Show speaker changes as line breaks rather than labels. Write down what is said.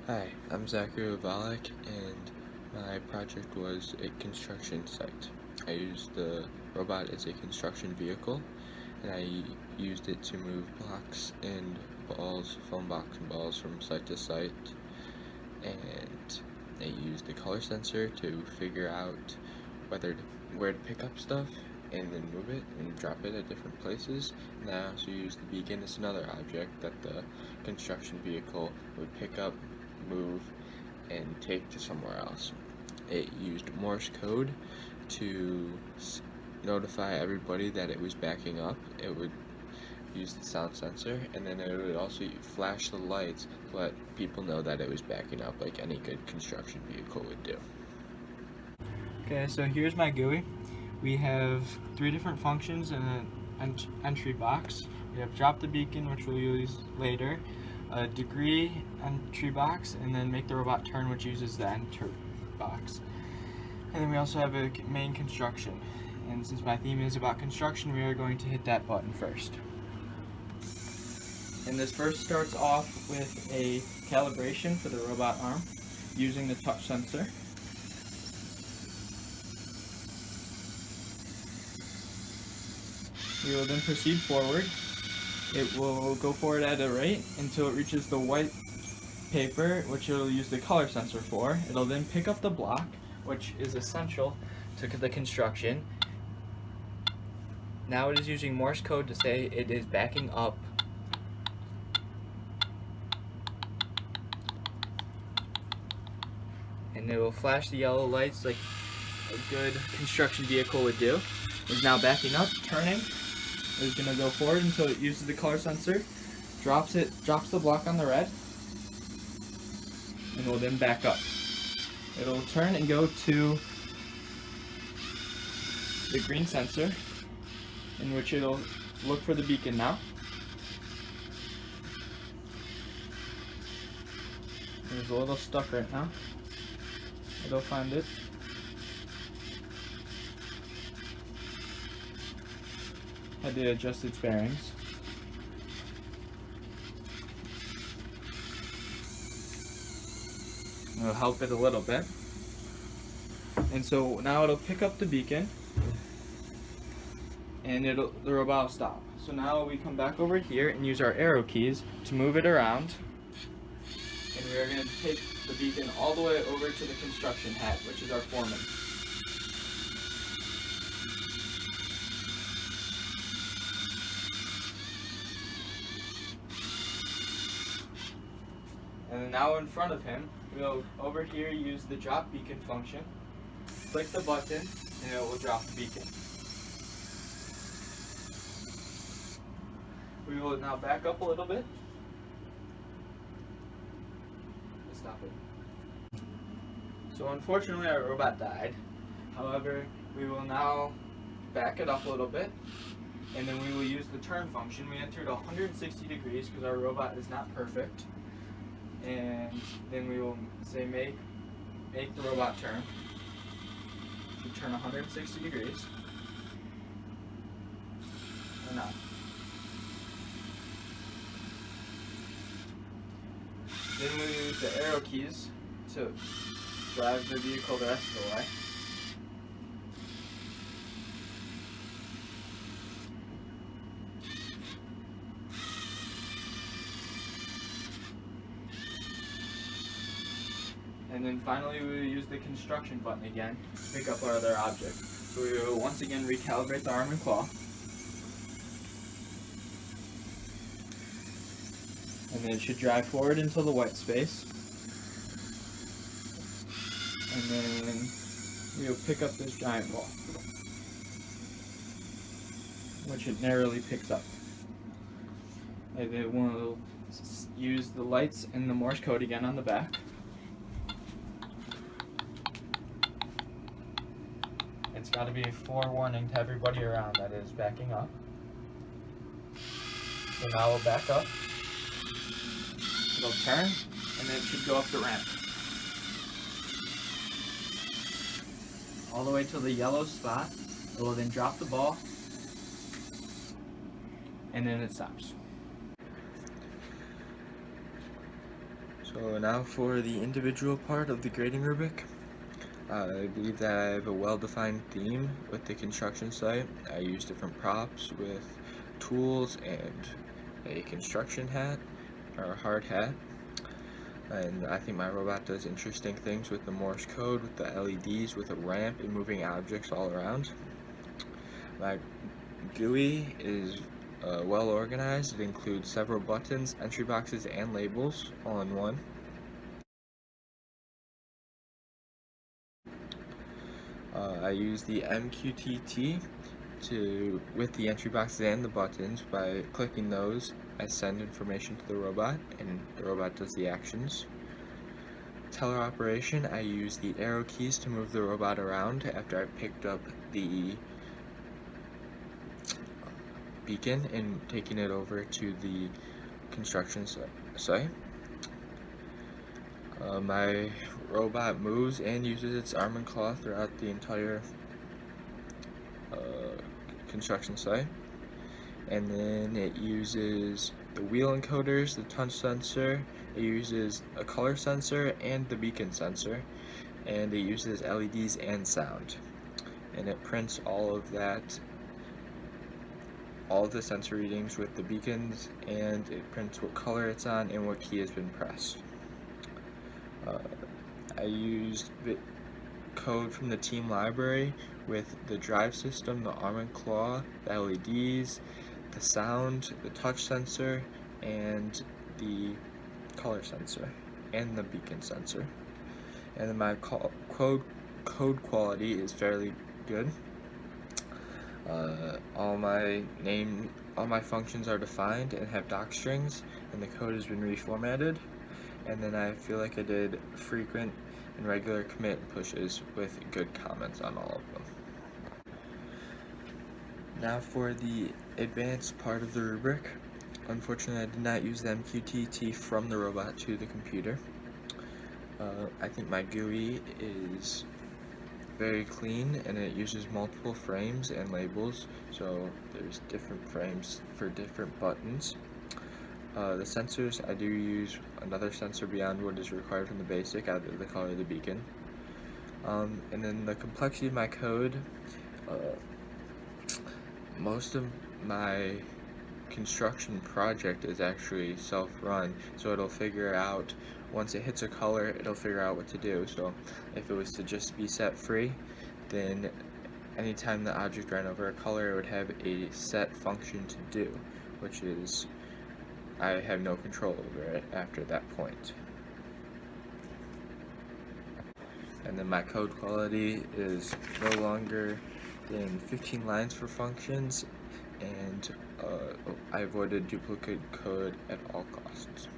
Hi, I'm Zachary Valek, and my project was a construction site. I used the robot as a construction vehicle, and I used it to move blocks and balls, foam box and balls from site to site, and I used the color sensor to figure out where to pick up stuff and then move it and drop it at different places. And I also used the beacon as another object that the construction vehicle would pick up, move, and take to somewhere else. It used Morse code to notify everybody that it was backing up. It would use the sound sensor, and then it would also flash the lights to let people know that it was backing up like any good construction vehicle would do.
Okay, so here's my GUI. We have three different functions in an entry box. We have drop the beacon, which we'll use later, a degree entry box, and then make the robot turn, which uses the enter box. And then we also have a main construction. And since my theme is about construction, we are going to hit that button first. And this first starts off with a calibration for the robot arm using the touch sensor. We will then proceed forward. It will go forward at a rate until it reaches the white paper, which it will use the color sensor for. It'll then pick up the block, which is essential to the construction. Now it is using Morse code to say it is backing up. And it will flash the yellow lights like a good construction vehicle would do. It's now backing up, turning. It's going to go forward until it uses the color sensor, drops the block on the red, and will then back up. It'll turn and go to the green sensor, in which it'll look for the beacon now. It's a little stuck right now. It'll find it. Had to adjust its bearings. It'll help it a little bit. And so now it'll pick up the beacon, and the robot will stop. So now we come back over here and use our arrow keys to move it around. And we are going to take the beacon all the way over to the construction head, which is our foreman. And then now in front of him, we'll over here use the drop beacon function. Click the button, and it will drop the beacon. We will now back up a little bit. Stop it. So unfortunately our robot died. However, we will now back it up a little bit, and then we will use the turn function. We entered 160 degrees because our robot is not perfect. And then we will say make the robot turn. Should turn 160 degrees. Or not. Then we use the arrow keys to drive the vehicle the rest of the way. And then finally we will use the construction button again to pick up our other object. So we will once again recalibrate the arm and claw. And then it should drive forward until the white space. And then we will pick up this giant ball, which it narrowly picks up. And then we'll use the lights and the Morse code again on the back. It's got to be a forewarning to everybody around that is backing up. So now we'll back up. It'll turn, and then it should go up the ramp. All the way to the yellow spot. It will then drop the ball, and then it stops.
So now for the individual part of the grading rubric. I believe that I have a well-defined theme with the construction site. I use different props with tools and a construction hat, or a hard hat. And I think my robot does interesting things with the Morse code, with the LEDs, with a ramp and moving objects all around. My GUI is well organized. It includes several buttons, entry boxes, and labels all in one. I use the MQTT with the entry boxes and the buttons. By clicking those, I send information to the robot, and the robot does the actions. Teller operation, I use the arrow keys to move the robot around after I've picked up the beacon and taking it over to the construction site. My robot moves and uses its arm and claw throughout the entire construction site, and then it uses the wheel encoders, the touch sensor, it uses a color sensor and the beacon sensor, and it uses LEDs and sound, and it prints all of the sensor readings with the beacons, and it prints what color it's on and what key has been pressed. I used code from the team library with the drive system, the arm and claw, the LEDs, the sound, the touch sensor, and the color sensor, and the beacon sensor. And then my code quality is fairly good. All my functions are defined and have doc strings, and the code has been reformatted. And then I feel like I did frequent and regular commit and pushes with good comments on all of them. Now for the advanced part of the rubric. Unfortunately, I did not use the MQTT from the robot to the computer. I think my GUI is very clean, and it uses multiple frames and labels, so there's different frames for different buttons. The sensors, I do use another sensor beyond what is required from the basic, either the color of the beacon. And then the complexity of my code, most of my construction project is actually self-run, so it'll figure out, once it hits a color, it'll figure out what to do. So if it was to just be set free, then anytime the object ran over a color, it would have a set function to do, which is I have no control over it after that point. And then my code quality is no longer than 15 lines for functions, and I avoided duplicate code at all costs.